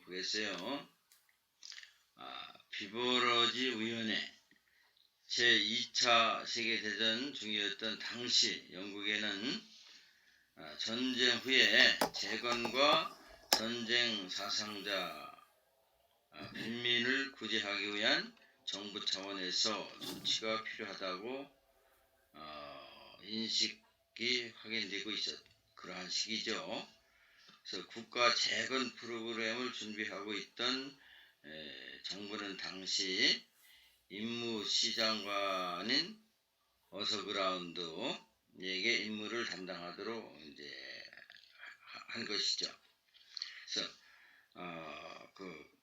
보겠어요. 비버러지 위원회 제2차 세계대전 중이었던 당시 영국에는 전쟁 후에 재건과 전쟁 사상자 빈민을 구제하기 위한 정부 차원에서 조치가 필요하다고 인식이 확인되고 있었 그러한 시기죠. 그래서 국가 재건 프로그램을 준비하고 있던 정부는 당시 임무시장관인 어서그라운드에게 임무를 담당하도록 이제 한 것이죠. 그래서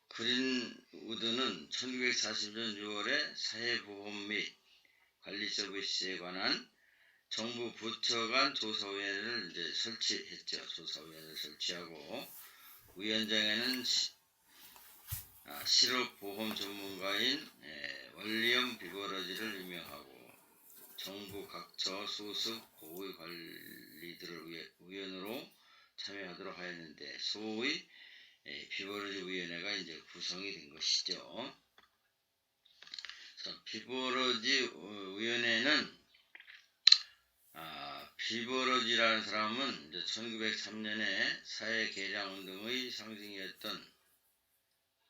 그린우드는 1940년 6월에 사회보험 및 관리 서비스에 관한 정부 부처 간 조사위원회를 이제 설치했죠. 조사위원회를 설치하고 위원장에는 실업보험 전문가인 월리엄 비버러지를 임명하고 정부 각처 소속 고위 관리들을 위원으로 참여하도록 하였는데 소위 비버러지 위원회가 이제 구성이 된 것이죠. 그래서 비버러지 위원회는 비버러지라는 사람은 이제 1903년에 사회 개량 운동의 상징이었던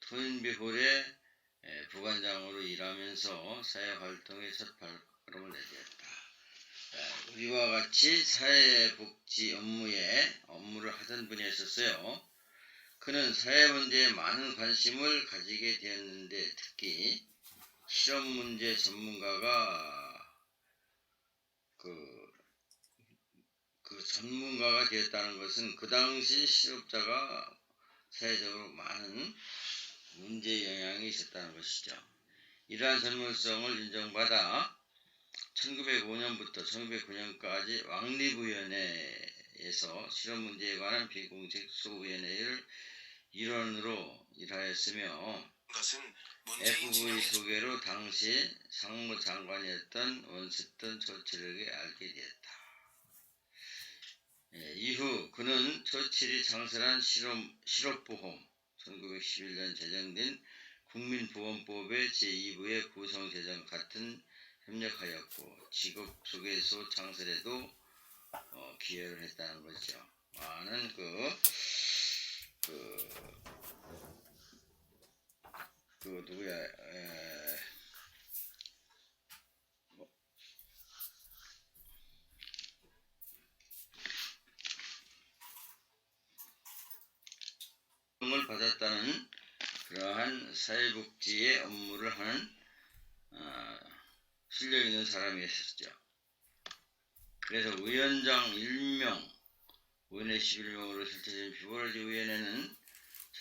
토인비 홀의 부관장으로 일하면서 사회 활동의 첫 발걸음을 내디뎠다. 우리와 같이 사회복지 업무를 하던 분이었어요. 그는 사회 문제에 많은 관심을 가지게 되었는데 특히 실업 문제 전문가가 전문가가 되었다는 것은 그 당시 실업자가 사회적으로 많은 문제 영향이 있었다는 것이죠. 이러한 전문성을 인정받아 1905년부터 1909년까지 왕립위원회에서 실업 문제에 관한 비공식 소위원회를 일원으로 일하였으며 FV 소개로 당시 상무장관이었던 원스턴 처칠에게 알게 되었다. 이후 그는 처칠이 창설한 실업보험 1911년 제정된 국민보험법의 제2부의 구성 제정 같은 협력하였고 직업소개소 창설에도 기여를 했다는 거죠. 많은 을 받았다는 그러한 사회복지의 업무를 하는 실력 있는 사람이었었죠. 그래서 위원장 1명, 위원회 11명으로 설치된 비버러지 위원회는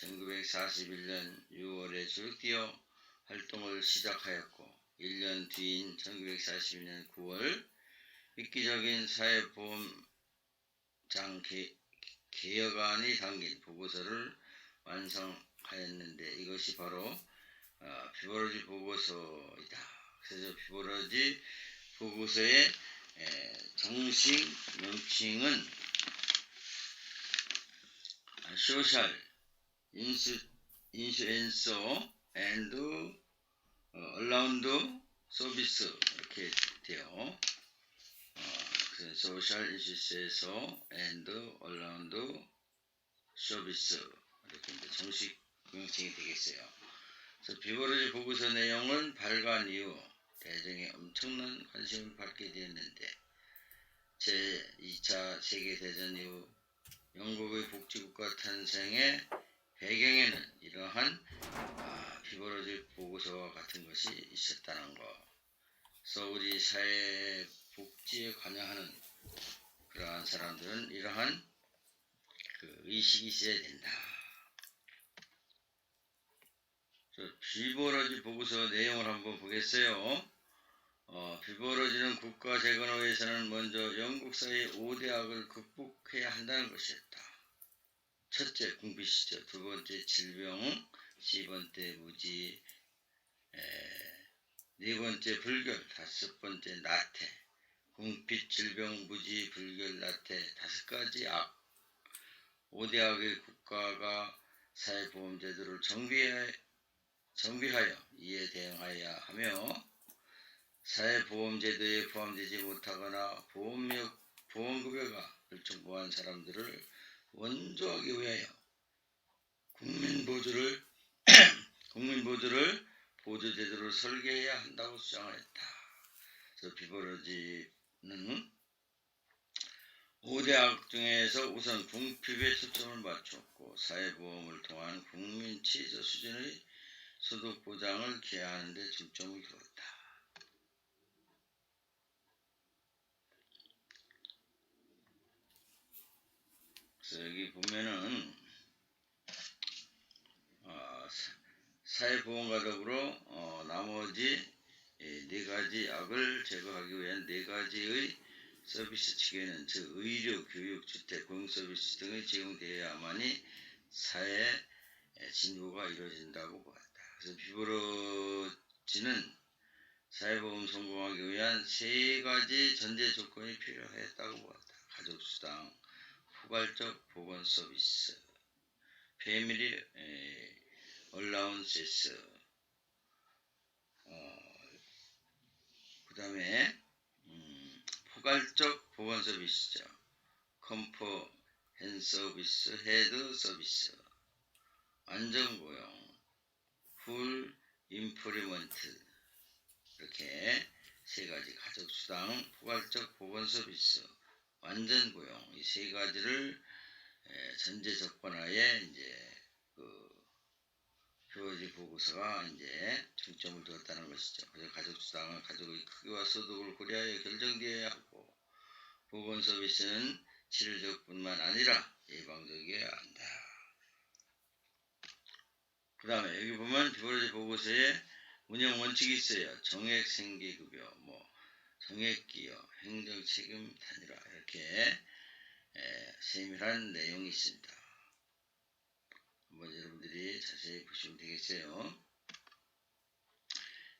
1941년 6월에 줄기어 활동을 시작하였고 1년 뒤인 1942년 9월 획기적인 사회보험장 개혁안이 담긴 보고서를 완성하였는데 이것이 바로 비버러지 보고서이다. 그래서 비버러지 보고서의 정식 명칭은 소셜 인슈런스 앤드 얼라운드 서비스 이렇게 돼요. 그래서 소셜 인슈런스 앤드 얼라운드 서비스 이렇게 이제 정식 명칭이 되겠어요. 그래서 비버러지 보고서 내용은 발간 이후 대중의 엄청난 관심을 받게 되었는데 제2차 세계대전 이후 영국의 복지국가 탄생의 배경에는 이러한 비버러지 보고서와 같은 것이 있었다는 것. 그래서 우리 사회 복지에 관여하는 그러한 사람들은 이러한 의식이 있어야 된다. 비버러지 보고서 내용을 한번 보겠어요. 비버러지는 국가 재건을 위해서는 먼저 영국 사회의 5대 악을 극복해야 한다는 것이었다. 첫째, 궁핍시죠. 두 번째, 질병. 세 번째, 무지. 네 번째, 불결. 다섯 번째, 나태. 궁핍, 질병, 무지, 불결, 나태. 5가지 악. 5대 악의 국가가 사회보험제도를 정비하여 이에 대응하여야 하며 사회보험제도에 포함되지 못하거나 보험급여가 불충분한 사람들을 원조하기 위하여 국민보조를 보조제도를 설계해야 한다고 주장했다. 비버러지는 5대 악역 중에서 우선 궁핍에 초점을 맞췄고 사회보험을 통한 국민 최저 수준의 소득 보장을 기하하는 데 중점을 두었다. 그래서 여기 보면은 사회보험과 더불어 나머지 네 가지 악을 제거하기 위한 네 가지의 서비스 체계는 즉 의료, 교육, 주택, 공용서비스 등이 제공되어야만이 사회 진보가 이루어진다고 보았다. 그래서 비버러지는 사회보험 성공하기 위한 세 가지 전제 조건이 필요했다고 보았다. 가족수당, 포괄적 보건서비스, 패밀리 얼라운세스, 그 다음에 포괄적 보건서비스죠. 컴퍼헨서비스, 헤드 서비스, 안정고용, 풀 임플리먼트 이렇게 세 가지 가족수당, 포괄적 보건서비스, 완전고용 이 세 가지를 전제 조건하에 이제 비버러지 보고서가 이제 중점을 두었다는 것이죠. 그래서 가족수당은 가족의 크기와 소득을 고려하여 결정되어야 하고 보건서비스는 치료적뿐만 아니라 예방적이어야 한다. 그 다음에 여기 보면 비버러지 보고서에 운영 원칙이 있어요. 정액 생계급여, 정액기여, 행정책임 단일화 이렇게 세밀한 내용이 있습니다. 한번 여러분들이 자세히 보시면 되겠어요.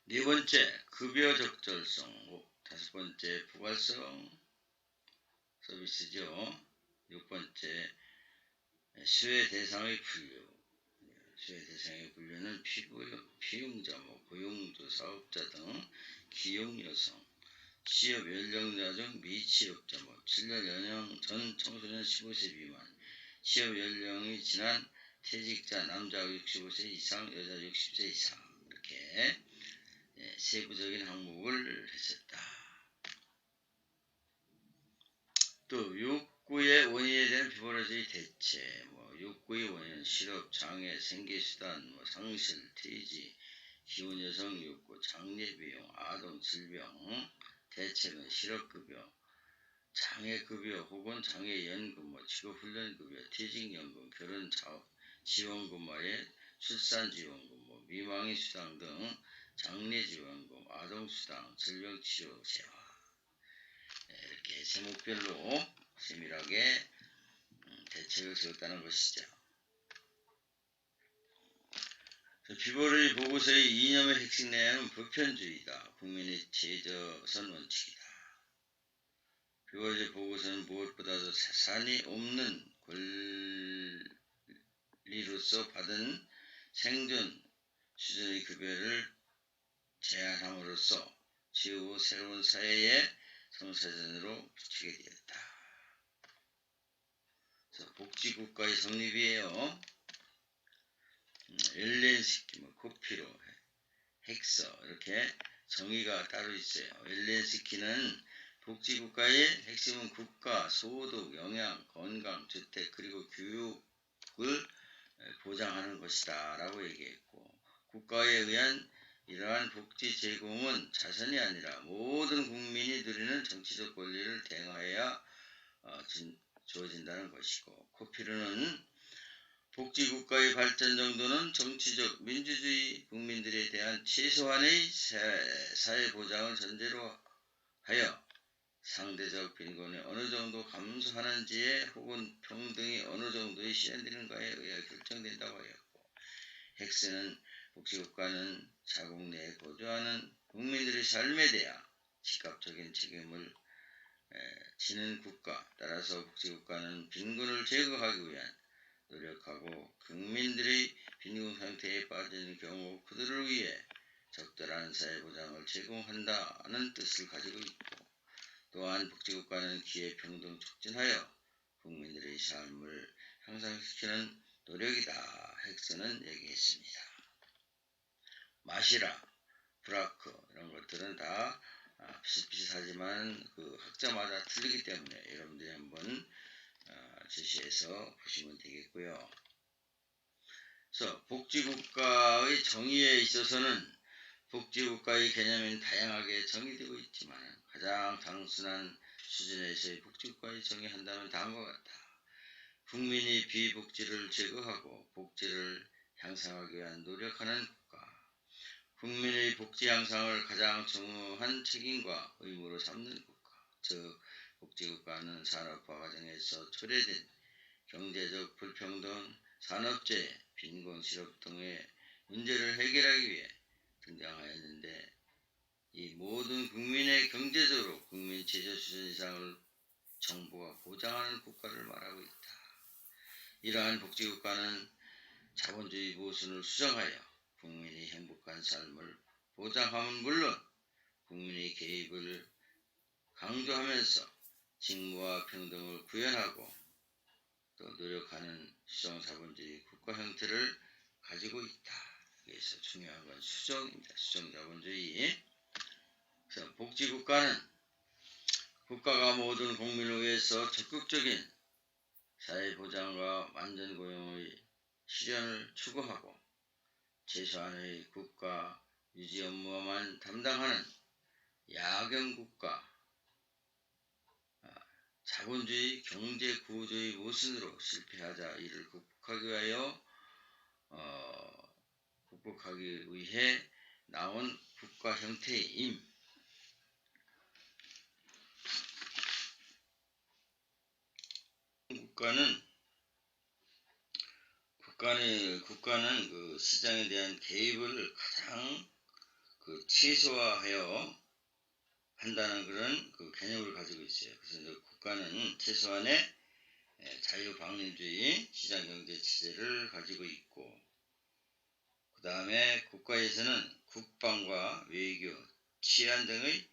네 번째, 급여 적절성. 다섯 번째, 포괄성 서비스죠. 6번째, 수혜 대상의 분류. 수혜 대상의 분류는 피용자, 고용주, 사업자 등 기용여성, 취업 연령자 중 미취업자, 7년 연령 전 청소년 15세 미만, 취업 연령이 지난 퇴직자, 남자 65세 이상, 여자 60세 이상 이렇게 세부적인 항목을 했었다. 또 욕구의 원인에 대한 비버러지의 대체, 욕구의 원인은 실업, 장애, 생계수단, 상실, 퇴직, 기혼여성 욕구, 장례비용, 아동 질병, 대책은 실업급여, 장애급여 혹은 장애연금, 직업훈련급여, 퇴직연금, 결혼지원금, 출산지원금, 미망의수당 등 장례지원금, 아동수당, 질병치료 재화 이렇게 제목별로 세밀하게 대책을 세웠다는 것이죠. 비버러지 보고서의 이념의 핵심 내용은 보편주의다. 국민의 최저선 원칙이다. 비버러지 보고서는 무엇보다도 사산이 없는 권리로서 받은 생존 수준의 급여를 제한함으로써 지후 새로운 사회의 성사전으로 비추게 되었다. 복지국가의 성립이에요. 웰렌스키, 코피로, 헥서 이렇게 정의가 따로 있어요. 웰렌스키는 복지국가의 핵심은 국가, 소득, 영양, 건강, 주택 그리고 교육을 보장하는 것이다 라고 얘기했고, 국가에 의한 이러한 복지 제공은 자선이 아니라 모든 국민이 누리는 정치적 권리를 대행하여야 주어진다는 것이고, 코피르는 복지국가의 발전 정도는 정치적 민주주의 국민들에 대한 최소한의 사회보장을 전제로 하여 상대적 빈곤이 어느 정도 감소하는지에 혹은 평등이 어느 정도에 실현되는가에 의해 결정된다고 하였고, 헥스는 복지국가는 자국 내에 거주하는 국민들의 삶에 대한 직접적인 책임을 지는 국가, 따라서 복지국가는 빈곤을 제거하기 위한 노력하고 국민들의 빈곤 상태에 빠진 경우 그들을 위해 적절한 사회보장을 제공한다는 뜻을 가지고 있고, 또한 복지국가는 기회평등 촉진하여 국민들의 삶을 향상시키는 노력이다. 헥스는 얘기했습니다. 마시라, 브라크 이런 것들은 다 비슷비슷하지만 그 학자마다 틀리기 때문에 여러분들이 한번 제시해서 보시면 되겠고요. 그래서 복지국가의 정의에 있어서는 복지국가의 개념은 다양하게 정의되고 있지만 가장 단순한 수준에서의 복지국가의 정의한다면 다음과 같다. 국민이 비복지를 제거하고 복지를 향상하기 위한 노력하는 국가, 국민의 복지 향상을 가장 중요한 책임과 의무로 삼는 국가, 즉 복지국가는 산업화 과정에서 초래된 경제적 불평등, 산업재해, 빈곤, 실업 등의 문제를 해결하기 위해 등장하였는데, 이 모든 국민의 경제적으로 국민 최저 수준 이상을 정부가 보장하는 국가를 말하고 있다. 이러한 복지국가는 자본주의 모순을 수정하여 국민의 행복한 삶을 보장함은 물론 국민의 개입을 강조하면서 직무와 평등을 구현하고 또 노력하는 수정자본주의 국가 형태를 가지고 있다. 여기서 중요한 건 수정입니다. 수정자본주의. 그래서 복지국가는 국가가 모든 국민을 위해서 적극적인 사회보장과 완전고용의 실현을 추구하고 최소한의 국가 유지 업무만 담당하는 야경국가, 자본주의 경제구조의 모순으로 실패하자 이를 극복하기 위해 나온 국가 형태임. 국가는 그 시장에 대한 개입을 가장 최소화하여 한다는 그런 그 개념을 가지고 있어요. 그래서 국가는 최소한의 자유방임주의 시장경제 체제를 가지고 있고, 그 다음에 국가에서는 국방과 외교, 치안 등의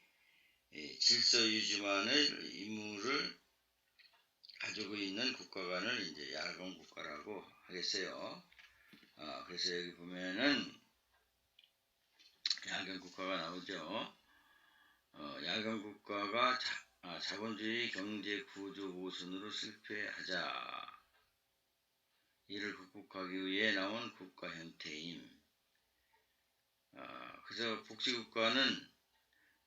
질서 유지만의 임무를 가지고 있는 국가관을 이제 야경국가라고 하겠어요. 그래서 여기 보면은 야경국가가 나오죠. 야경국가가 자본주의 경제 구조 모순으로 실패하자 이를 극복하기 위해 나온 국가 형태임. 그래서 복지국가는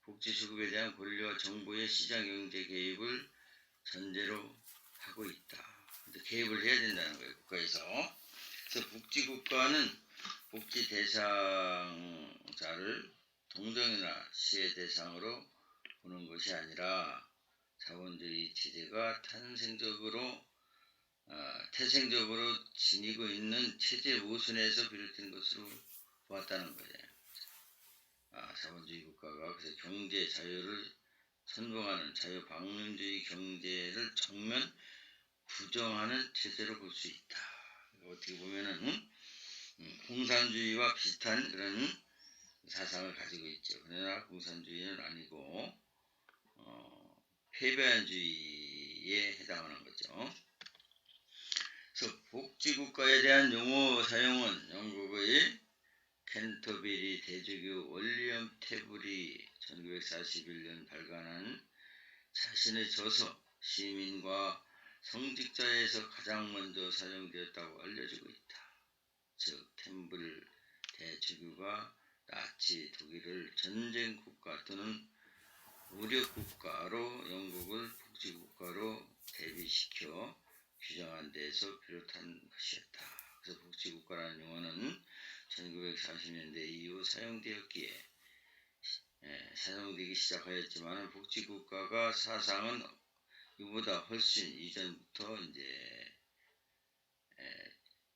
복지수급에 대한 권리와 정부의 시장경제 개입을 전제로 하고 있다. 개입을 해야 된다는 거예요, 국가에서. 그래서 복지국가는 복지 대상자를 동정이나 시혜 대상으로 보는 것이 아니라 자본주의 체제가 태생적으로 지니고 있는 체제 모순에서 비롯된 것으로 보았다는 거예요. 자본주의 국가가 그래서 경제 자유를 선봉하는 자유방임주의 경제를 정면 부정하는 체제로 볼 수 있다. 어떻게 보면은 공산주의와 비슷한 그런 사상을 가지고 있죠. 그러나 공산주의는 아니고 폐배주의에 해당하는 거죠. 그래서 복지국가에 대한 용어 사용은 영국의 캔터베리 대주교 윌리엄 태블이 1941년 발간한 자신의 저서 시민과 성직자에서 가장 먼저 사용되었다고 알려지고 있다. 즉 템블 대주교가 나치 독일을 전쟁국가 또는 무력국가로 영국을 복지국가로 대비시켜 규정한 데에서 비롯한 것이었다. 그래서 복지국가라는 용어는 1940년대 이후 사용되기 시작하였지만 복지국가가 사상은 이보다 훨씬 이전부터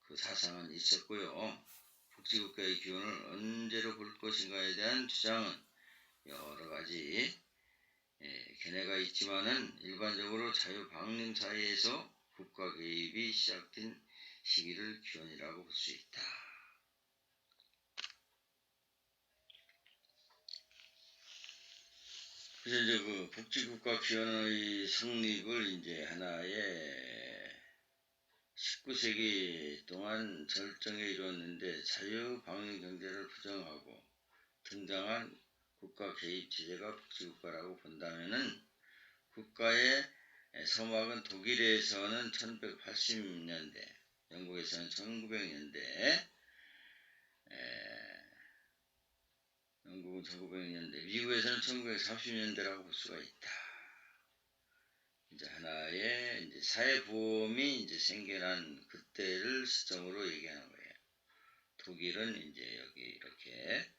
그 사상은 있었고요. 복지국가의 기원을 언제로 볼 것인가에 대한 주장은 여러 가지 견해가 있지만은 일반적으로 자유방임 사회에서 국가 개입이 시작된 시기를 기원이라고 볼 수 있다. 그래서 이제 그 복지국가 기원의 성립을 이제 하나의 19세기 동안 절정에 이루었는데 자유방위경제를 부정하고 등장한 국가 개입 체제가 복지국가라고 본다면은 국가의 서막은 독일에서는 1880년대, 영국에서는 1900년대, 영국은 1900년대, 미국에서는 1940년대라고 볼 수가 있다. 이제 하나의 이제 사회보험이 이제 생겨난 그때를 시점으로 얘기하는 거예요. 독일은 이제 여기 이렇게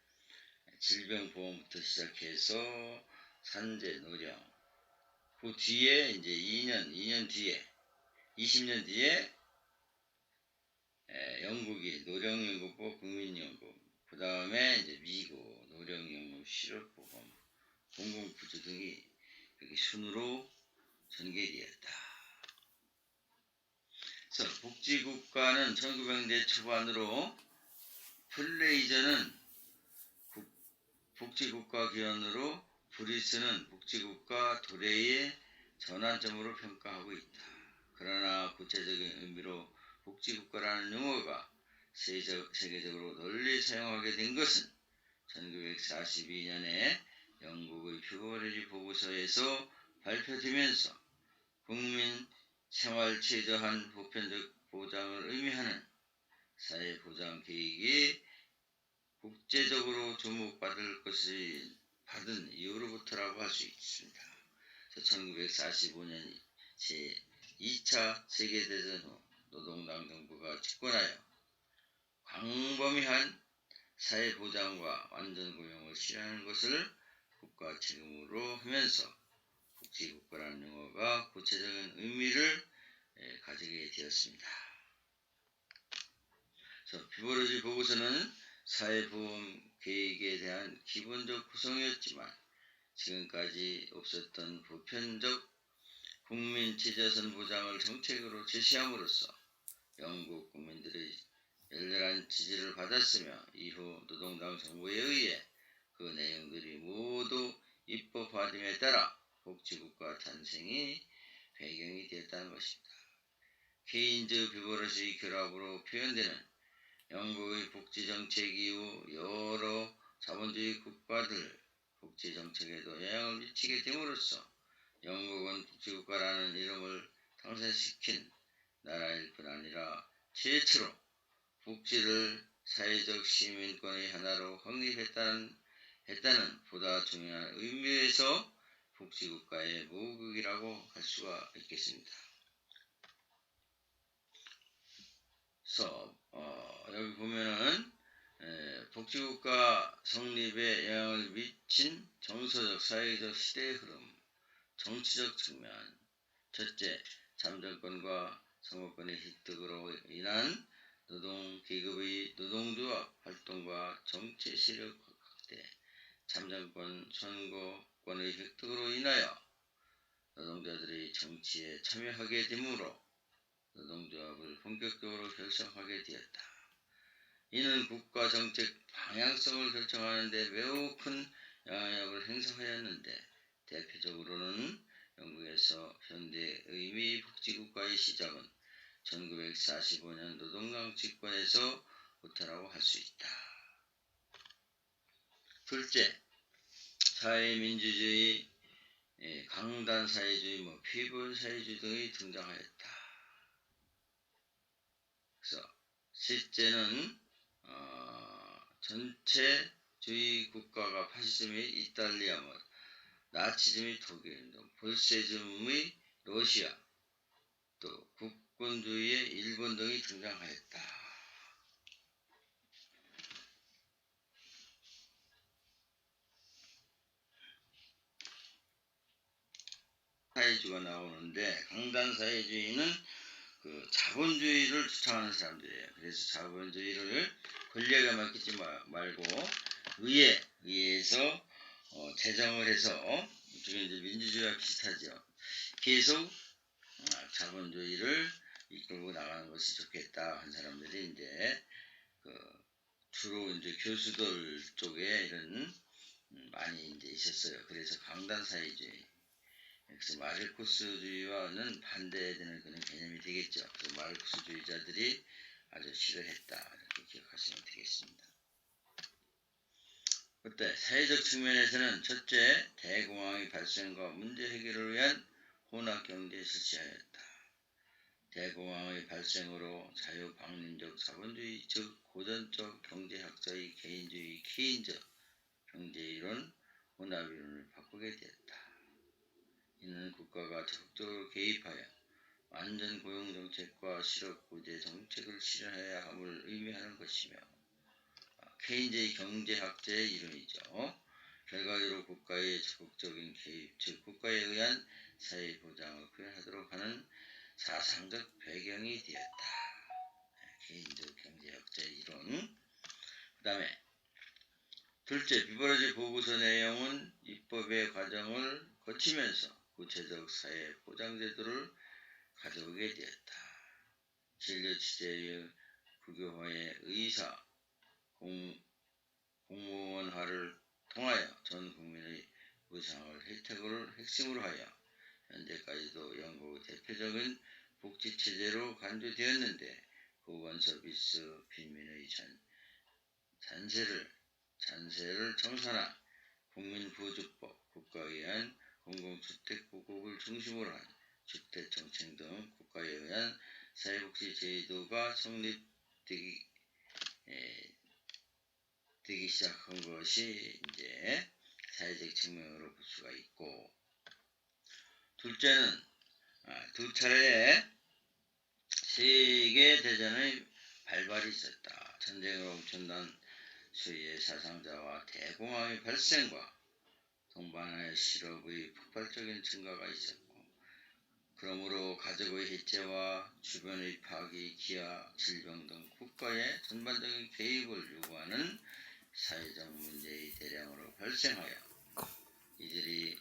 질병보험부터 시작해서 산재, 노령, 그 뒤에 이제 2년 뒤에, 20년 뒤에 영국이 노령연금법, 국민연금, 그 다음에 이제 미국 노령연금, 실업보험, 공공부조 등이 이렇게 순으로 전개되었다. 그래서 복지국가는 1900년대 초반으로 플레이저는 복지국가 기원으로 브리스는 복지국가 도래의 전환점으로 평가하고 있다. 그러나 구체적인 의미로 복지국가라는 용어가 세계적으로 널리 사용하게 된 것은 1942년에 영국의 피보리지 보고서에서 발표되면서 국민 생활 최저한 보편적 보장을 의미하는 사회보장 계획이 국제적으로 주목받을 것이 받은 이후로부터라고 할 수 있습니다. 1945년 제2차 세계대전 후 노동당 정부가 집권하여 광범위한 사회보장과 완전고용을 실현하는 것을 국가 책임으로 하면서 복지국가라는 용어가 구체적인 의미를 가지게 되었습니다. 피보리지 보고서는 사회보험 계획에 대한 기본적 구성이었지만 지금까지 없었던 보편적 국민 최저선 보장을 정책으로 제시함으로써 영국 국민들의 열렬한 지지를 받았으며 이후 노동당 정부에 의해 그 내용들이 모두 입법화됨에 따라 복지국가 탄생이 배경이 되었다는 것입니다. 케인즈 피보리지 결합으로 표현되는 영국의 복지정책 이후 여러 자본주의 국가들 복지정책에도 영향을 미치게 됨으로써 영국은 복지국가라는 이름을 탄생시킨 나라일 뿐 아니라 최초로 복지를 사회적 시민권의 하나로 확립했다는 보다 중요한 의미에서 복지국가의 모국이라고 할 수가 있겠습니다. 그래서 여기 보면은 복지국가 성립에 영향을 미친 정서적, 사회적 시대의 흐름, 정치적 측면. 첫째, 잠정권과 선거권의 획득으로 인한 노동계급의 노동조합 활동과 정치 세력 확대, 잠정권, 선거권의 획득으로 인하여 노동자들이 정치에 참여하게 되므로 노동조합을 본격적으로 결성하게 되었다. 이는 국가 정책 방향성을 결정하는 데 매우 큰 영향력을 행사하였는데 대표적으로는 영국에서 현대 의미 복지국가의 시작은 1945년 노동당 집권에서부터라고 할 수 있다. 둘째, 사회민주주의, 강단사회주의, 피분사회주의 등이 등장하였다. 그래서 셋째는 전체주의 국가가 파시즘의 이탈리아, 나치즘의 독일, 볼셰즘의 러시아, 또 국군주의의 일본 등이 등장하였다. 사회주의가 나오는데 강단사회주의는 그 자본주의를 주창하는 사람들이에요. 그래서 자본주의를 권력에 맡기지 말고 의회에서 제정을 해서 이쪽에 이제 민주주의와 비슷하죠. 계속 자본주의를 이끌고 나가는 것이 좋겠다 한 사람들이 이제 주로 이제 교수들 쪽에 이런 많이 이제 있었어요. 그래서 강단사회주의, 그래서 마르크스주의와는 반대되는 그런 개념이 되겠죠. 그래서 마르크스주의자들이 아주 싫어했다 이렇게 기억하시면 되겠습니다. 그때 사회적 측면에서는 첫째, 대공황의 발생과 문제 해결을 위한 혼합경제를 실시하였다. 대공황의 발생으로 자유방림적 자본주의 즉 고전적 경제학자의 개인주의 케인즈 경제이론 혼합이론을 바꾸게 되었다. 이는 국가가 적극적으로 개입하여 완전 고용정책과 실업구제 정책을 실현해야 함을 의미하는 것이며 케인즈의 경제학자의 이론이죠. 결과적으로 국가의 적극적인 개입, 즉 국가에 의한 사회보장을 표현하도록 하는 사상적 배경이 되었다. 개인적 경제학자의 이론. 그 다음에 둘째, 비버러지 보고서 내용은 입법의 과정을 거치면서 구체적 사회 보장제도를 가져오게 되었다. 진료 취재의 국유화의 의사, 공무원화를 통하여 전 국민의 보상을 혜택을 핵심으로 하여 현재까지도 영국의 대표적인 복지체제로 간주되었는데 보건서비스, 빈민의 잔세를 청산한 국민보조법, 국가에 의한 공공주택 보급을 중심으로 한 주택정책 등 국가에 의한 사회복지 제도가 성립되기 시작한 것이 이제 사회적 측면으로 볼 수가 있고, 둘째는 두 차례의 세계대전의 발발이 있었다. 전쟁으로 엄청난 수의 사상자와 대공황의 발생과 동반하여 실업의 폭발적인 증가가 있었고, 그러므로 가족의 해체와 주변의 파괴, 기아, 질병 등 국가의 전반적인 개입을 요구하는 사회적 문제의 대량으로 발생하여 이들이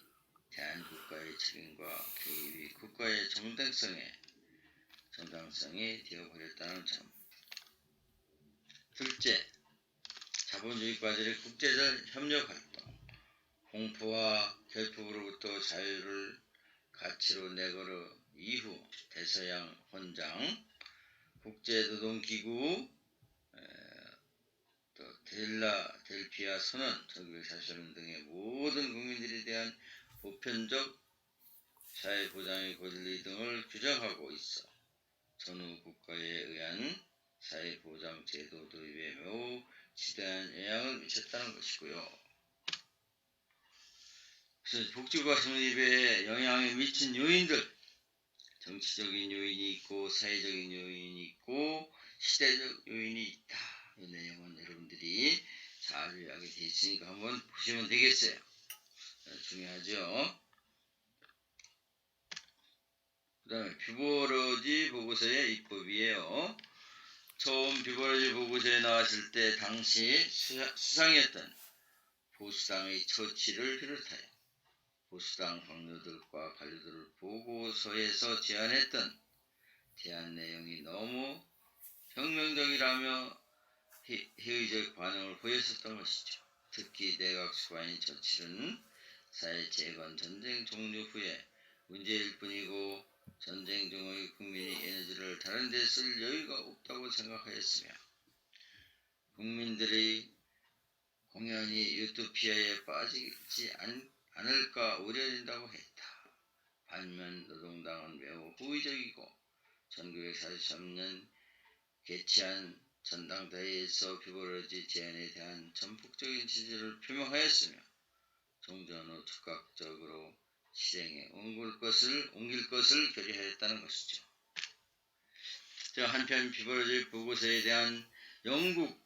대한국가의 책임과 개입이 국가의 정당성이 되어버렸다는 점. 둘째, 자본주의과들의 국제적 협력활동, 공포와 결핍으로부터 자유를 가치로 내걸어 이후 대서양 헌장, 국제노동기구, 또 델피아 선언, 1945년 등의 모든 국민들에 대한 보편적 사회보장의 권리 등을 규정하고 있어 전후 국가에 의한 사회보장 제도 도입에 매우 지대한 영향을 미쳤다는 것이고요. 그래서 복지국가 성립에 영향을 미친 요인들, 정치적인 요인이 있고 사회적인 요인이 있고 시대적 요인이 있다. 이 내용은 여러분들이 잘 요약이 되어 있으니까 한번 보시면 되겠어요. 중요하죠. 그 다음에 비버러지 보고서의 입법이에요. 처음 비버러지 보고서에 나왔을 때 당시 수상이었던 보수당의 처치를 비롯하여 보수당 동료들과 관료들을 보고서에서 제안했던 제안 내용이 너무 혁명적이라며 회의적 반응을 보였었던 것이죠. 특히 내각 수반인 처치는 사회 재건 전쟁 종료 후에 문제일 뿐이고 전쟁 중의 국민이 에너지를 다른 데 쓸 여유가 없다고 생각하였으며 국민들의 공연히 유토피아에 빠지지 않을까 우려된다고 했다. 반면 노동당은 매우 호의적이고 1943년 개최한 전당대회에서 비버러지 제안에 대한 전폭적인 지지를 표명하였으며 종전 후 즉각적으로 실행에 옮길 것을 결의하였다는 것이죠. 한편 비버러지 보고서에 대한 영국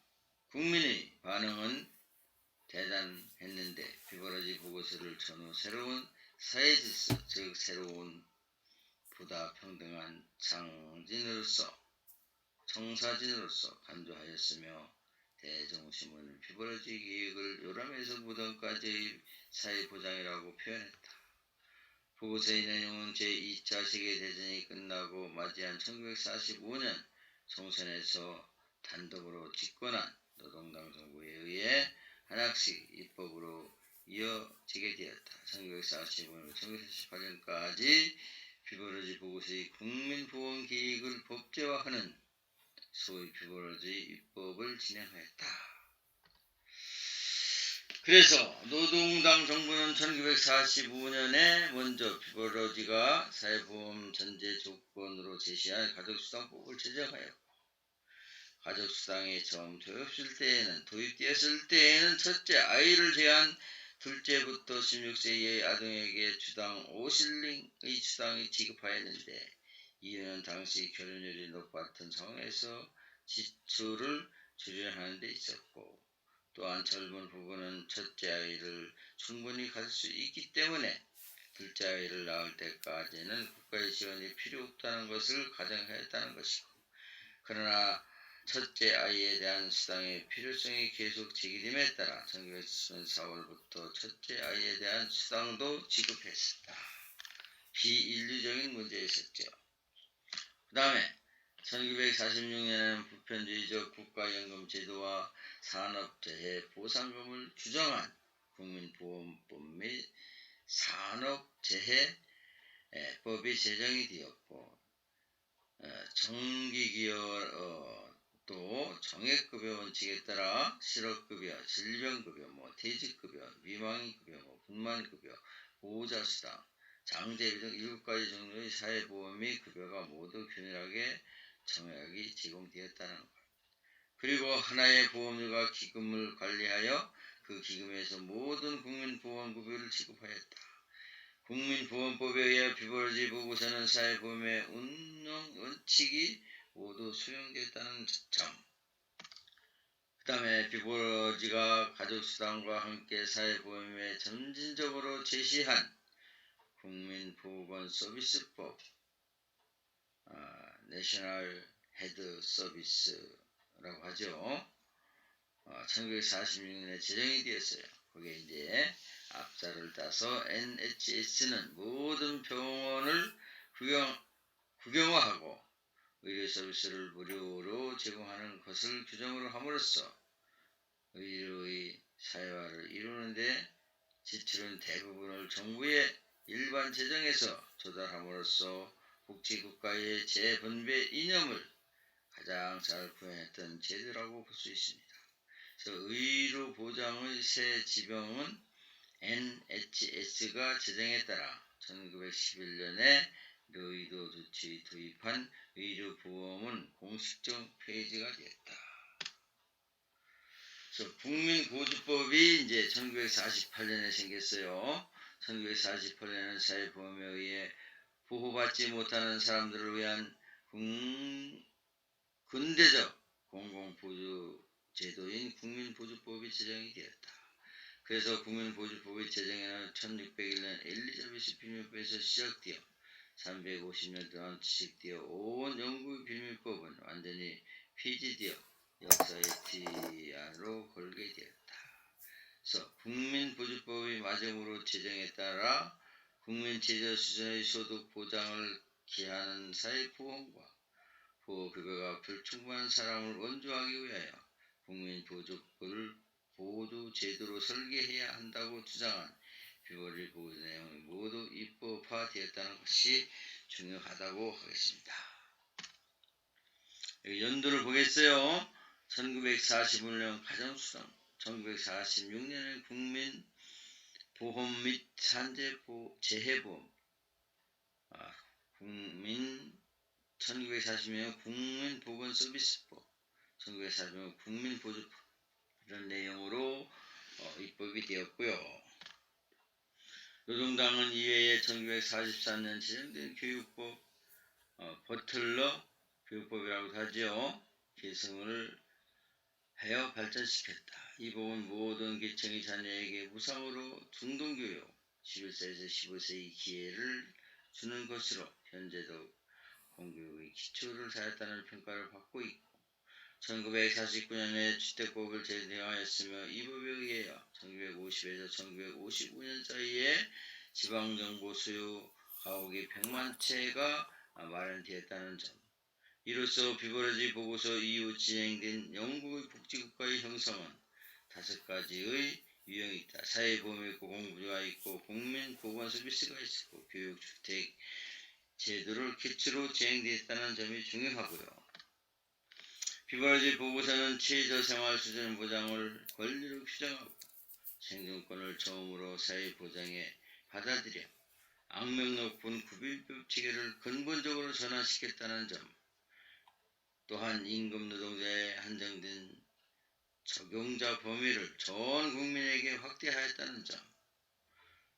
국민의 반응은 대단했는데 비버러지 보고서를 전후 새로운 사회질서, 즉 새로운 보다 평등한 청사진으로서 간주하였으며 대중신문은 비버러지 계획을 요람에서 무덤까지의 사회보장이라고 표현했다. 보고서의 내용은 제2차 세계대전이 끝나고 맞이한 1945년 총선에서 단독으로 집권한 노동당 정부에 의해 하나씩 입법으로 이어지게 되었다. 1945년부터 1948년까지 비버러지 보고서의 국민보험계획을 법제화하는 소위 비버러지 입법을 진행하였다. 그래서 노동당 정부는 1945년에 먼저 비버러지가 사회보험 전제 조건으로 제시한 가족수당법을 제정하였고, 가족수당이 처음 도입되었을 때에는 첫째 아이를 제한 둘째부터 16세 이하의 아동에게 주당 5실링의 수당이 지급하였는데, 이유는 당시 결혼율이 높았던 상황에서 지출을 줄여하는 데 있었고, 또한 젊은 부부는 첫째 아이를 충분히 가질 수 있기 때문에 둘째 아이를 낳을 때까지는 국가의 지원이 필요 없다는 것을 가정하였다는 것이고, 그러나 첫째 아이에 대한 수당의 필요성이 계속 제기됨에 따라 1970년 4월부터 첫째 아이에 대한 수당도 지급했었다. 비인류적인 문제였었죠. 그 다음에 1946년에는 보편주의적 국가연금 제도와 산업재해 보상금을 규정한 국민보험법 및 산업재해법이 제정이 되었고, 정기기여도 정액급여 원칙에 따라 실업급여, 질병급여, 퇴직급여, 미망인급여, 분만급여, 보호자수당, 장제비 등 7가지 종류의 사회보험의 급여가 모두 균일하게 정액이 제공되었다는 것. 그리고 하나의 보험료가 기금을 관리하여 그 기금에서 모든 국민보험급여를 지급하였다. 국민보험법에 의해 비버러지 보고서는 사회보험의 운영 원칙이 모두 수용되었다는 점. 그 다음에 비버러지가 가족수당과 함께 사회보험에 점진적으로 제시한 국민보건 서비스법, 내셔널 헤드 서비스라고 하죠. 1946년에 제정이 되었어요. 거기에 이제 앞자를 따서 NHS는 모든 병원을 국영화하고 의료 서비스를 무료로 제공하는 것을 규정으로 함으로써 의료의 사회화를 이루는데 지출은 대부분을 정부의 일반 재정에서 조달함으로써 복지국가의 재분배 이념을 가장 잘 구현했던 제도라고 볼 수 있습니다. 그래서 의료보장의 새 지병은 NHS가 제정에 따라 1911년에 여의도 조치 도입한 의료보험은 공식적 폐지가 되었다. 그래서 국민보조법이 이제 1948년에 생겼어요. 1948년에는 사회보험에 의해 보호받지 못하는 사람들을 위한 근대적 공공보조제도인 국민보조법이 제정이 되었다. 그래서 국민보조법의 제정에는 1601년 엘리자베스 빌밀법에서 시작되어 350년 동안 지식되어 온 영국의 빌밀법은 완전히 폐지되어 역사의 뒤안으로 걸게 되었다. 그래서 국민보조법의 마지막으로 제정에 따라 국민 최저 수준의 소득 보장을 기하는 사회보험과 보호급여가 불충분한 사람을 원조하기 위하여 국민보조법을 보조제도로 설계해야 한다고 주장한 비버러지 보고서 내용이 모두 입법화되었다는 것이 중요하다고 하겠습니다. 연도를 보겠어요. 1945년 가정수당, 1946년에 국민보험 및 산재재해보험, 1940년 국민보건서비스법, 1940년 국민보조법, 이런 내용으로 입법이 되었고요. 노동당은 이외에 1943년 제정된 교육법, 버틀러 교육법이라고도 하죠. 개성을 하여 발전시켰다. 이 법은 모든 계층의 자녀에게 무상으로 중등교육, 11세에서 15세의 기회를 주는 것으로 현재도 공교육의 기초를 다했다는 평가를 받고 있고, 1949년에 주택법을 제정하였으며 이 법에 의하여 1950에서 1955년 사이에 지방정부 소유 가옥이 100만 채가 마련되었다는 점. 이로써 비버러지 보고서 이후 진행된 영국의 복지국가의 형성은 5가지의 유형이 있다. 사회보험이 있고 공부가 있고 국민보건 서비스가 있고 교육주택 제도를 기초로 진행되었다는 점이 중요하고요. 비버러지 보고서는 최저생활 수준 보장을 권리로 규정하고 생존권을 처음으로 사회보장에 받아들여 악명 높은 구빌법 체계를 근본적으로 전환시켰다는 점, 또한 임금 노동자에 한정된 적용자 범위를 전 국민에게 확대하였다는 점,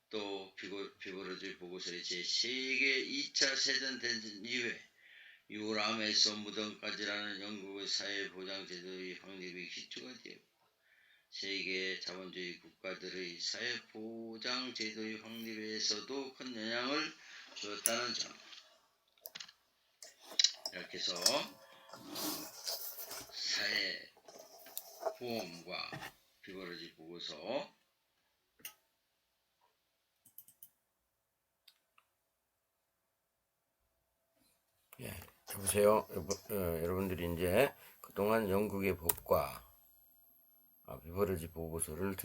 또 비버러지 보고서의 제3계 2차 세전대전 이후에 유람에서 무덤까지라는 영국의 사회보장제도의 확립이 기초가 되었고 세계 자본주의 국가들의 사회보장제도의 확립에서도 큰 영향을 주었다는 점. 이렇게 해서 사회보험과 비버러지 보고서 여보세요. 여러분들이 이제 그동안 영국의 법과 비버러지 보고서를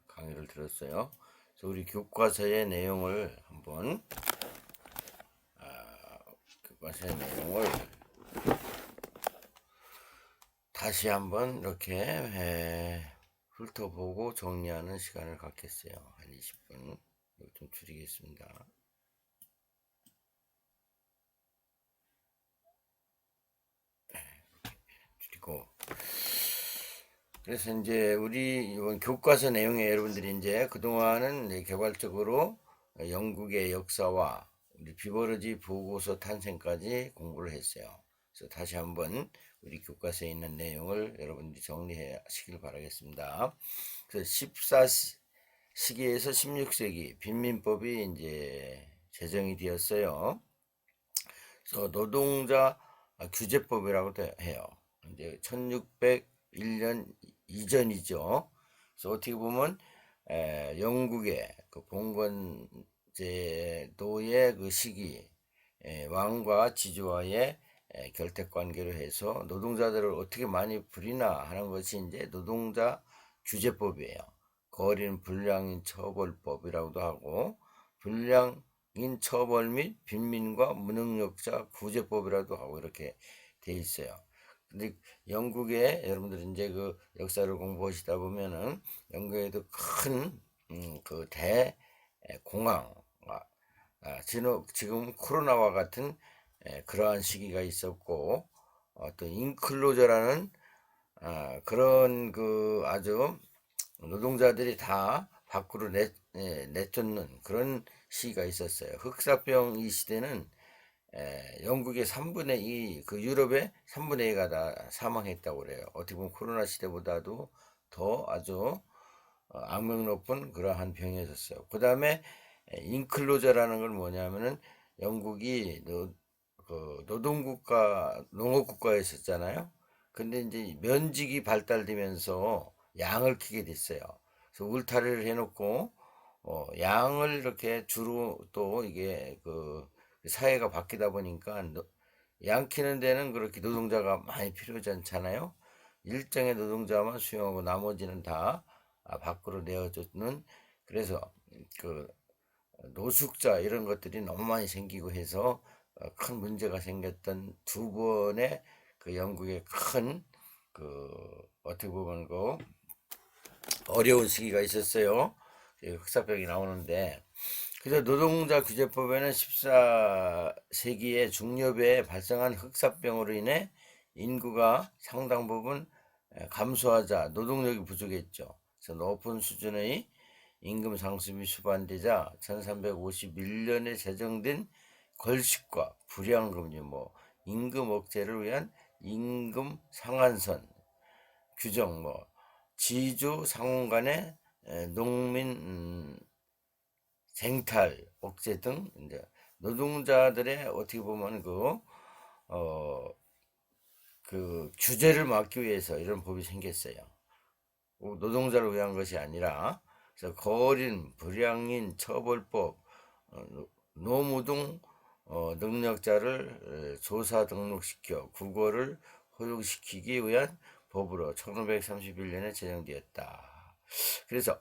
강의를 들었어요. 그래서 우리 교과서의 내용을 한번 다시 한번 이렇게 훑어보고 정리하는 시간을 갖겠어요. 한 20분 좀 줄이겠습니다. 줄이고, 그래서 이제 우리 이번 교과서 내용에 여러분들이 이제 그동안은 개발적으로 영국의 역사와 우리 비버러지 보고서 탄생까지 공부를 했어요. 그래서 다시 한번 우리 교과서에 있는 내용을 여러분들이 정리해 하시길 바라겠습니다. 그래서 14시기에서 16세기 빈민법이 이제 제정이 되었어요. 그래서 노동자 규제법이라고도 해요. 이제 1601년 이전이죠. 그래서 어떻게 보면 영국의 그 봉건제도의 그 시기, 왕과 지주와의 결탁 관계로 해서 노동자들을 어떻게 많이 부리나 하는 것이 이제 노동자 규제법이에요. 거리는 불량인 처벌법이라고도 하고, 불량인 처벌 및 빈민과 무능력자 구제법이라도 하고 이렇게 돼 있어요. 근데 영국에 여러분들 이제 그 역사를 공부하시다 보면은 영국에도 큰 그 대공황, 지금 코로나와 같은 그러한 시기가 있었고, 또 인클로저라는 그런 그 아주 노동자들이 다 밖으로 내쫓는 그런 시기가 있었어요. 흑사병 이 시대는 영국의 3분의 2, 그 유럽의 3분의 2가 다 사망했다고 그래요. 어떻게 보면 코로나 시대보다도 더 아주 악명 높은 그러한 병이었어요. 그 다음에 인클로저라는 건 뭐냐면은 영국이 그 노동국가, 농업국가였었잖아요. 근데 이제 면직이 발달되면서 양을 키게 됐어요. 그래서 울타리를 해놓고 양을 이렇게 주로 또 이게 그 사회가 바뀌다 보니까 양 키는 데는 그렇게 노동자가 많이 필요하지 않잖아요. 일정의 노동자만 수용하고 나머지는 다 밖으로 내어줬는, 그래서 그 노숙자 이런 것들이 너무 많이 생기고 해서 큰 문제가 생겼던 두 번의 그 영국의 큰 그 어떻게 보면 그 어려운 시기가 있었어요. 흑사병이 나오는데, 그래서 노동자 규제법에는 14세기에 중엽에 발생한 흑사병으로 인해 인구가 상당 부분 감소하자 노동력이 부족했죠. 그래서 높은 수준의 임금 상승이 수반되자 1351년에 제정된 걸식과 불량금지, 임금 억제를 위한 임금 상한선 규정, 지주 상원 간의 농민 쟁탈 억제 등 이제 노동자들의 어떻게 보면 그 규제를 막기 위해서 이런 법이 생겼어요. 노동자를 위한 것이 아니라, 그래서 거린, 불량인 처벌법, 노무동 능력자를 조사 등록시켜 국어를 허용시키기 위한 법으로 1531년에 제정되었다. 그래서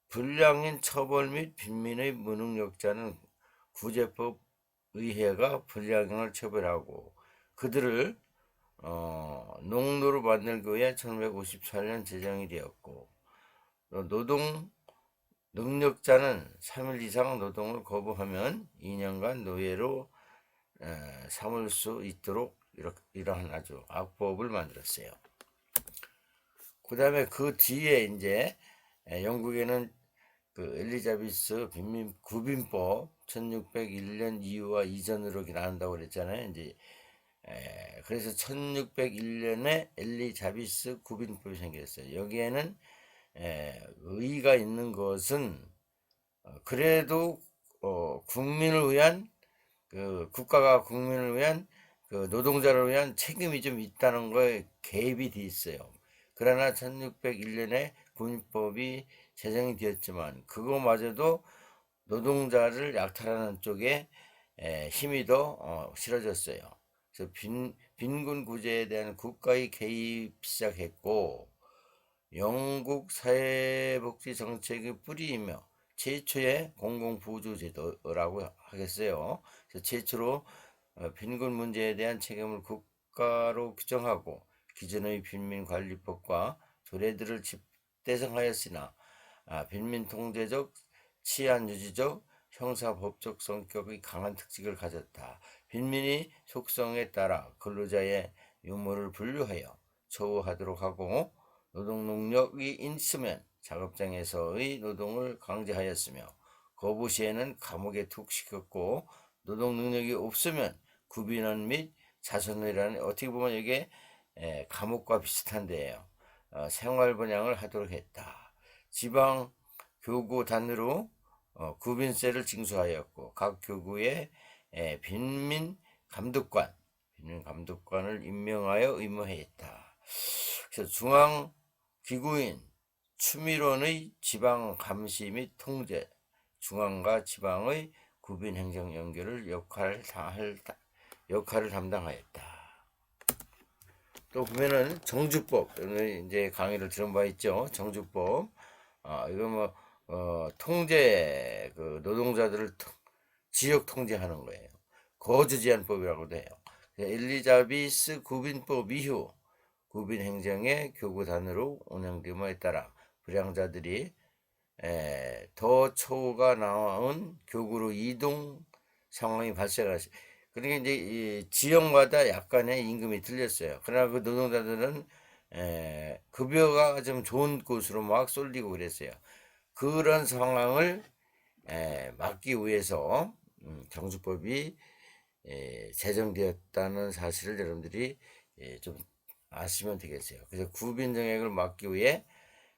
불량인 처벌 및 빈민의 무능력자는 구제법 의회가 불량을 처벌하고 그들을 농노로 만들기 위해 1554년 제정이 되었고, 노동 능력자는 3일 이상 노동을 거부하면 2년간 노예로 삼을 수 있도록 이러한 아주 악법을 만들었어요. 그 다음에 그 뒤에 이제 영국에는 그 엘리자베스 빈민 구빈법 1601년 이후와 이전으로 나온다고 그랬잖아요. 이제 그래서 1601년에 엘리자베스 구빈법이 생겼어요. 여기에는 의의가 있는 것은 그래도 국민을 위한 그 국가가 국민을 위한 그 노동자를 위한 책임이 좀 있다는 거에 개입이 돼 있어요. 그러나 1601년에 군법이 제정이 되었지만 그거마저도 노동자를 약탈하는 쪽에 힘이 더 실어졌어요. 그래서 빈군 구제에 대한 국가의 개입 시작했고 영국 사회복지 정책의 뿌리이며 최초의 공공부주제도라고 하겠어요. 그래서 최초로 빈곤 문제에 대한 책임을 국가로 규정하고 기존의 빈민관리법과 조례들을 집대성하였으나 빈민통제적, 치안유지적, 형사법적 성격의 강한 특징을 가졌다. 빈민이 속성에 따라 근로자의 유무를 분류하여 처우하도록 하고 노동 능력이 있으면 작업장에서의 노동을 강제하였으며 거부 시에는 감옥에 툭 시켰고 노동 능력이 없으면 구빈원 및 자선회라는 어떻게 보면 이게 감옥과 비슷한 데예요. 생활 분양을 하도록 했다. 지방 교구 단으로 구빈세를 징수하였고 각 교구에 빈민 감독관을 임명하여 의무했다. 그래서 중앙 기구인 추미론의 지방 감시 및 통제, 중앙과 지방의 구빈 행정 연결을 역할을 담당하였다. 또 보면은 정주법, 이제 강의를 들은 바 있죠. 정주법. 이거 뭐 통제 그 노동자들을 지역 통제하는 거예요. 거주 제한법이라고도 해요. 엘리자베스 구빈법 이후 구빈 행정의 교구단으로 운영됨에 따라 불량자들이 더 초가 나온 교구로 이동 상황이 발생하시. 그러니까 이제 이 지역마다 약간의 임금이 틀렸어요. 그러나 그 노동자들은 급여가 좀 좋은 곳으로 막 쏠리고 그랬어요. 그런 상황을 막기 위해서 정수법이 제정되었다는 사실을 여러분들이 좀 아시면 되겠어요. 그래서 구빈 정액을 막기 위해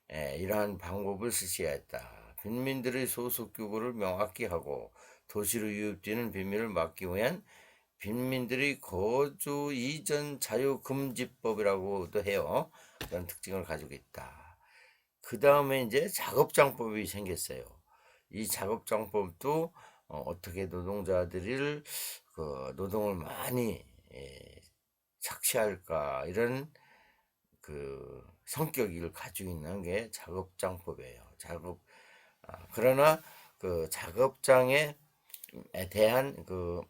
이러한 방법을 실시해야 했다. 빈민들의 소속 교구를 명확히 하고 도시로 유입되는 빈민을 막기 위한 빈민들의 거주 이전 자유금지법이라고도 해요. 그런 특징을 가지고 있다. 그 다음에 이제 작업장법이 생겼어요. 이 작업장법도 어떻게 노동자들을 그 노동을 많이 착취할까 이런 그 성격을 가지고 있는 게 작업장법이에요. 그러나 그 작업장에 대한 그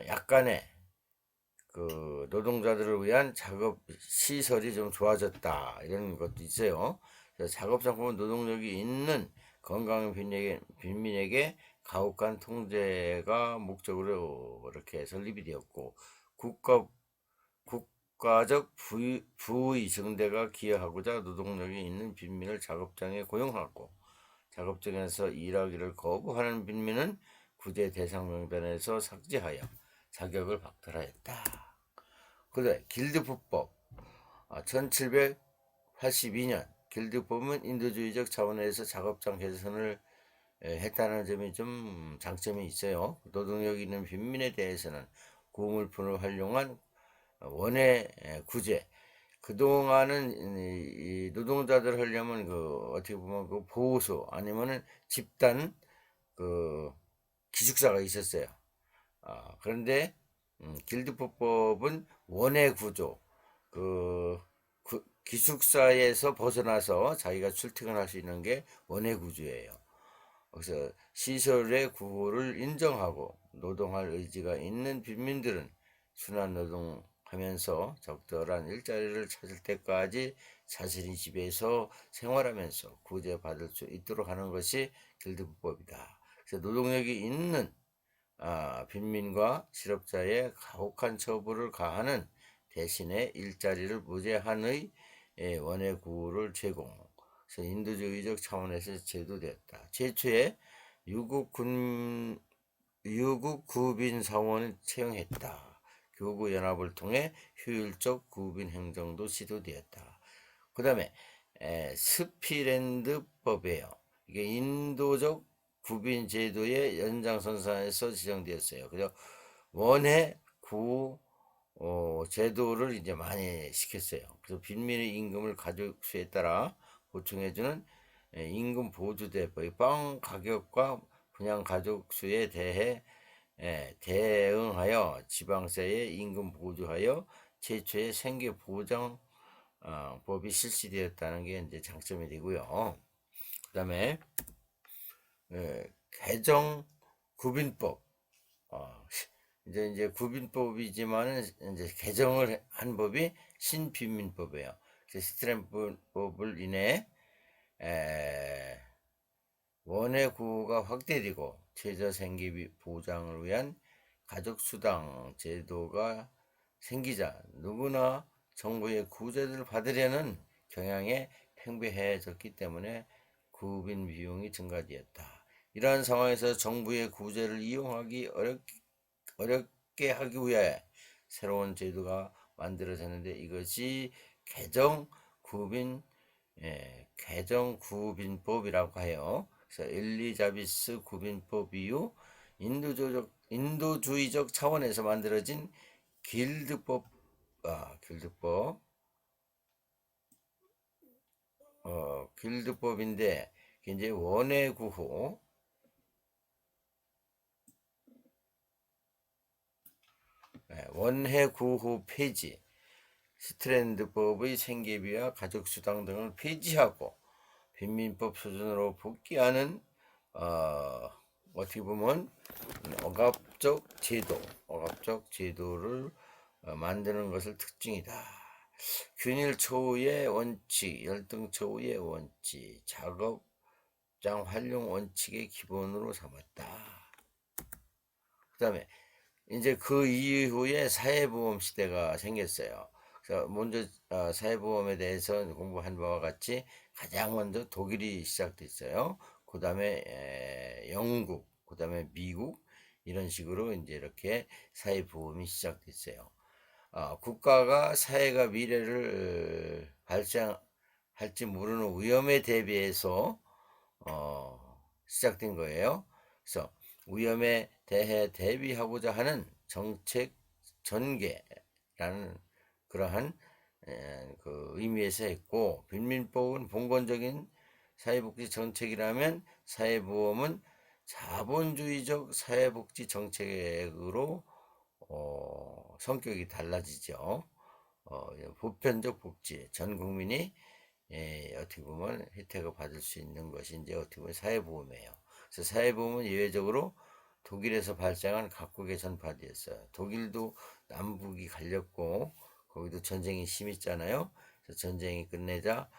약간의 그 노동자들을 위한 작업 시설이 좀 좋아졌다 이런 것도 있어요. 그래서 작업장법은 노동력이 있는 건강한 빈민에게 가혹한 통제가 목적으로 이렇게 설립이 되었고 국가적 부의 증대가 기여하고자 노동력이 있는 빈민을 작업장에 고용하고 작업장에서 일하기를 거부하는 빈민은 구제 대상 명단에서 삭제하여 자격을 박탈하였다. 그다음 길드법법 1782년 길드법은 인도주의적 차원에서 작업장 개선을 했다는 점이 좀 장점이 있어요. 노동력 있는 빈민에 대해서는 고물품을 활용한 원의 구제. 그동안은 이 노동자들 하려면 그 어떻게 보면 그 보호소 아니면은 집단 그 기숙사가 있었어요. 그런데 길드법법은 원의 구조, 그 기숙사에서 벗어나서 자기가 출퇴근할 수 있는 게 원의 구조예요. 그래서 시설의 구호를 인정하고 노동할 의지가 있는 빈민들은 순환 노동하면서 적절한 일자리를 찾을 때까지 자신이 집에서 생활하면서 구제받을 수 있도록 하는 것이 길드법이다. 그래서 노동력이 있는 빈민과 실업자의 가혹한 처벌을 가하는 대신에 일자리를 무제한의 원예 구호를 제공. 그래서 인도주의적 차원에서 제도되었다. 최초에 유국 구빈 사원을 채용했다. 교구 연합을 통해 효율적 구빈 행정도 시도되었다. 그 다음에 스피랜드법이에요. 이게 인도적 구빈 제도의 연장선상에서 지정되었어요. 그래서 원해 구 제도를 이제 많이 시켰어요. 그래서 빈민의 임금을 가족 수에 따라 보충해주는 임금 보조대법, 빵 가격과 분양 가족 수에 대해 대응하여 지방세에 임금 보조하여 최초의 생계 보장 법이 실시되었다는 게 이제 장점이 되고요. 그 다음에 개정 구빈법. 이제 구빈법이지만은 이제 개정을 한 법이 신빈민법이에요. 스트램법을 인해 원의 구호가 확대되고 최저 생계 보장을 위한 가족수당 제도가 생기자 누구나 정부의 구제를 받으려는 경향에 팽배해졌기 때문에 구빈 비용이 증가되었다. 이러한 상황에서 정부의 구제를 이용하기 어렵게 하기 위해 새로운 제도가 만들어졌는데 이것이 개정구빈법이라고 해요. 그래서 엘리자베스 구빈법 이후 인도주의적 차원에서 만들어진 길드법, 길드법인데 이제 원의 구호, 원해 구호 폐지, 스트랜드법의 생계비와 가족수당 등을 폐지하고 빈민법 수준으로 복귀하는 어떻게 보면 억압적 제도를 만드는 것을 특징이다. 균일 처우의 원칙, 열등 처우의 원칙, 작업장 활용 원칙의 기본으로 삼았다. 그 다음에 이제 그 이후에 사회보험 시대가 생겼어요. 그래서 먼저 사회보험에 대해서 공부한 바와 같이 가장 먼저 독일이 시작됐어요. 그 다음에 영국, 그 다음에 미국 이런 식으로 이제 이렇게 사회보험이 시작됐어요. 국가가 사회가 미래를 발생할지 모르는 위험에 대비해서 시작된 거예요. 그래서 위험에 대해 대비하고자 하는 정책 전개라는 그러한 그 의미에서 했고, 빈민법은 봉건적인 사회복지 정책이라면 사회보험은 자본주의적 사회복지 정책으로 성격이 달라지죠. 보편적 복지, 전 국민이 어떻게 보면 혜택을 받을 수 있는 것이 이제 어떻게 보면 사회보험이에요. 그래서 사회보험은 예외적으로 독일에서 발생한 각국에 전파되었어요. 독일도 남북이 갈렸고 거기도 전쟁이 심했잖아요. 그래서 전쟁이 끝내자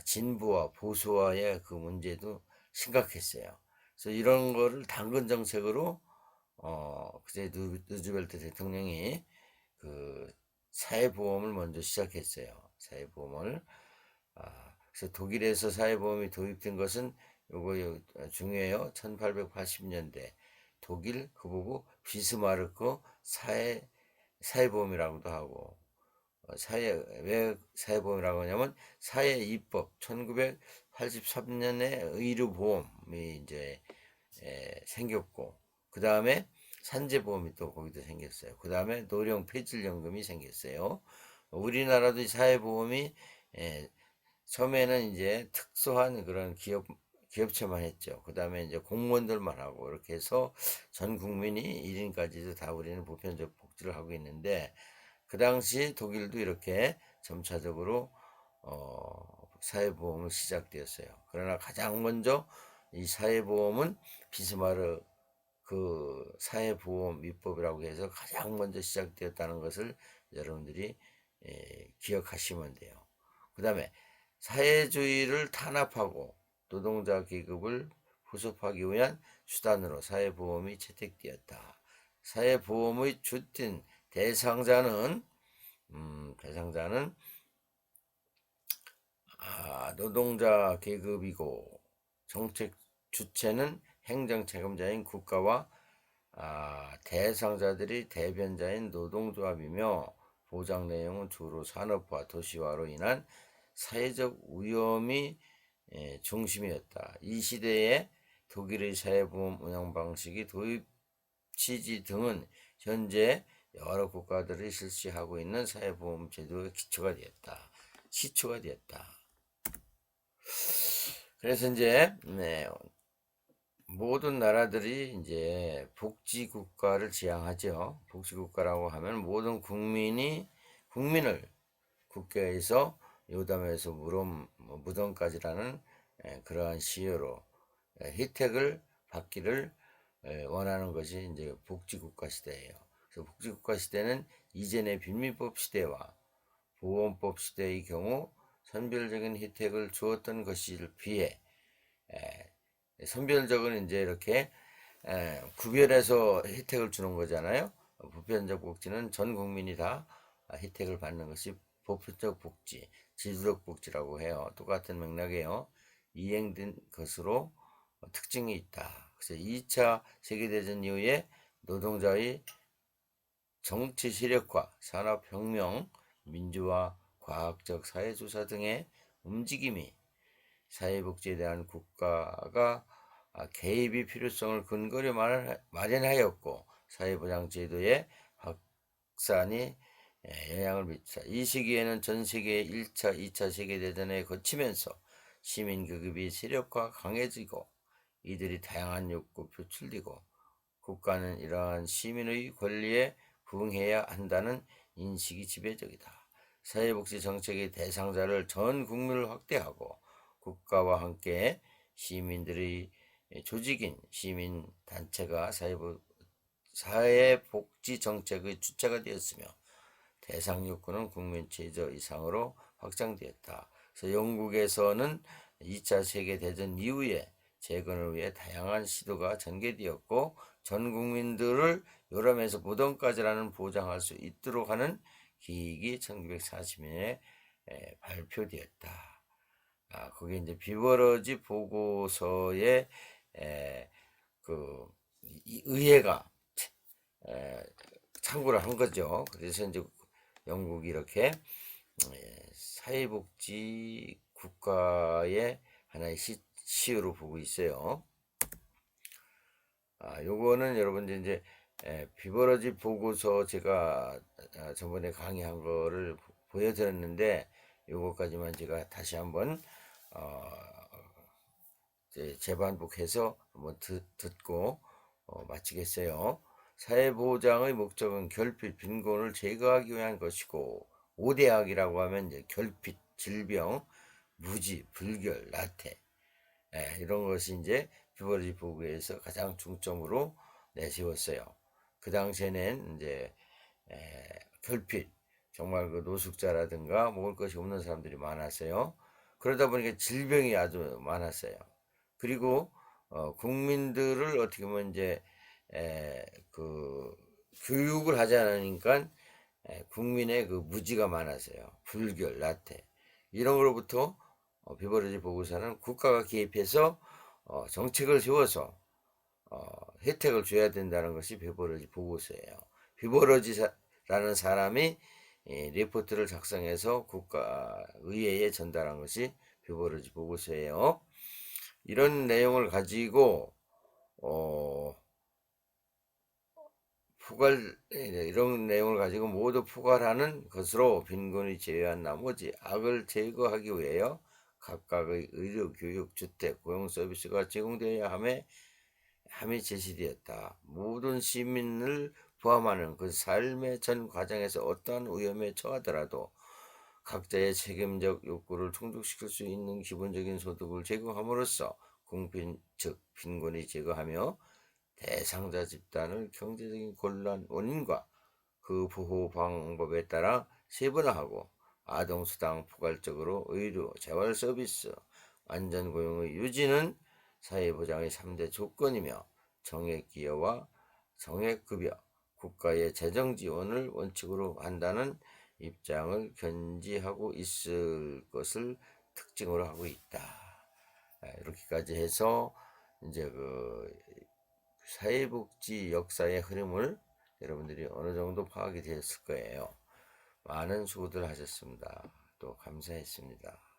진보와 보수와의 그 문제도 심각했어요. 그래서 이런 거를 당근 정책으로 그제 루즈벨트 대통령이 그 사회보험을 먼저 시작했어요. 사회보험을. 그래서 독일에서 사회보험이 도입된 것은 요거 중요해요. 1880년대 독일 그 보고 비스마르크 사회보험이라고도 하고 왜 사회보험이라고 하냐면 사회입법 1983년에 의료보험이 이제 생겼고 그 다음에 산재보험이 또 거기도 생겼어요. 그 다음에 노령폐질연금이 생겼어요. 우리나라도 사회보험이 처음에는 이제 특수한 그런 기업체만 했죠. 그 다음에 이제 공무원들만 하고 이렇게 해서 전 국민이 1인까지도 다 우리는 보편적 복지를 하고 있는데, 그 당시 독일도 이렇게 점차적으로 사회보험을 시작되었어요. 그러나 가장 먼저 이 사회보험은 비스마르 그 사회보험 위법이라고 해서 가장 먼저 시작되었다는 것을 여러분들이 기억하시면 돼요. 그 다음에 사회주의를 탄압하고 노동자 계급을 후sob하기 위한 수단으로 사회보험이 채택되었다. 사회보험의 주된 대상자는 노동자 계급이고, 정책 주체는 행정 책임자인 국가와 대상자들이 대변자인 노동조합이며, 보장 내용은 주로 산업화, 도시화로 인한 사회적 위험이 중심이었다. 이 시대에 독일의 사회보험 운영 방식이 도입 취지 등은 현재 여러 국가들이 실시하고 있는 사회보험 제도의 시초가 되었다. 그래서 이제 모든 나라들이 이제 복지국가를 지향하죠. 복지국가라고 하면 모든 국민을 국가에서 요담에서 무덤까지라는 그러한 시효로 혜택을 받기를 원하는 것이 이제 복지국가 시대예요. 그래서 복지국가 시대는 이전의 빈민법 시대와 보건법 시대의 경우 선별적인 혜택을 주었던 것을 비해, 선별적은 이제 이렇게 구별해서 혜택을 주는 거잖아요. 보편적 복지는 전 국민이 다 혜택을 받는 것이 보편적 복지, 지수적 복지라고 해요. 똑같은 맥락이에요. 이행된 것으로 특징이 있다. 그래서 2차 세계대전 이후에 노동자의 정치 세력화, 산업혁명, 민주화, 과학적 사회조사 등의 움직임이 사회복지에 대한 국가가 개입의 필요성을 근거로 마련하였고, 사회보장제도의 확산이 영향을 미쳤다. 이 시기에는 전 세계의 1차, 2차 세계대전에 거치면서 시민계급이 세력화 강해지고 이들이 다양한 욕구 표출되고, 국가는 이러한 시민의 권리에 부응해야 한다는 인식이 지배적이다. 사회복지 정책의 대상자를 전 국민을 확대하고 국가와 함께 시민들의 조직인 시민단체가 사회복지 정책의 주체가 되었으며, 대상 욕구는 국민 최저 이상으로 확장되었다. 그래서 영국에서는 2차 세계대전 이후에 재건을 위해 다양한 시도가 전개되었고, 전 국민들을 요람에서 무덤까지라는 보장할 수 있도록 하는 기획이 1940년에 발표되었다. 그게 이제 비버러지 보고서에 그 의회가 참고를 한 거죠. 그래서 이제 영국이 이렇게 사회복지 국가의 하나의 시효로 보고 있어요. 요거는 여러분들 이제 비버러지 보고서 제가 저번에 강의한 거를 보여드렸는데, 요거까지만 제가 다시 한번 재반복해서 한번 듣고 마치겠어요. 사회보장의 목적은 결핍, 빈곤을 제거하기 위한 것이고, 5대학이라고 하면 이제 결핍, 질병, 무지, 불결, 나태, 이런 것이 이제 비버러지 보고에서 가장 중점으로 내세웠어요. 그 당시에는 이제 결핍, 정말 그 노숙자라든가 먹을 것이 없는 사람들이 많았어요. 그러다 보니까 질병이 아주 많았어요. 그리고 국민들을 어떻게 보면 이제 그 교육을 하지 않으니까 국민의 그 무지가 많았어요. 불결, 나태, 이런 거로부터 비버러지 보고서는 국가가 개입해서 정책을 세워서 혜택을 줘야 된다는 것이 비버러지 보고서예요. 비버러지라는 사람이 리포트를 작성해서 국가 의회에 전달한 것이 비버러지 보고서예요. 이런 내용을 가지고 이런 내용을 가지고 모두 포괄하는 것으로 빈곤이 제외한 나머지 악을 제거하기 위하여 각각의 의료, 교육, 주택, 고용 서비스가 제공되어야 함이 제시되었다. 모든 시민을 포함하는 그 삶의 전 과정에서 어떠한 위험에 처하더라도 각자의 책임적 욕구를 충족시킬 수 있는 기본적인 소득을 제공함으로써 공빈, 즉 빈곤이 제거하며 대상자 집단을 경제적인 곤란 원인과 그 보호 방법에 따라 세분화하고 아동수당 포괄적으로 의료, 재활 서비스, 안전고용의 유지는 사회보장의 3대 조건이며 정액기여와 정액급여, 국가의 재정 지원을 원칙으로 한다는 입장을 견지하고 있을 것을 특징으로 하고 있다. 이렇게까지 해서 이제 그 사회복지 역사의 흐름을 여러분들이 어느 정도 파악이 되었을 거예요. 많은 수고들 하셨습니다. 또 감사했습니다.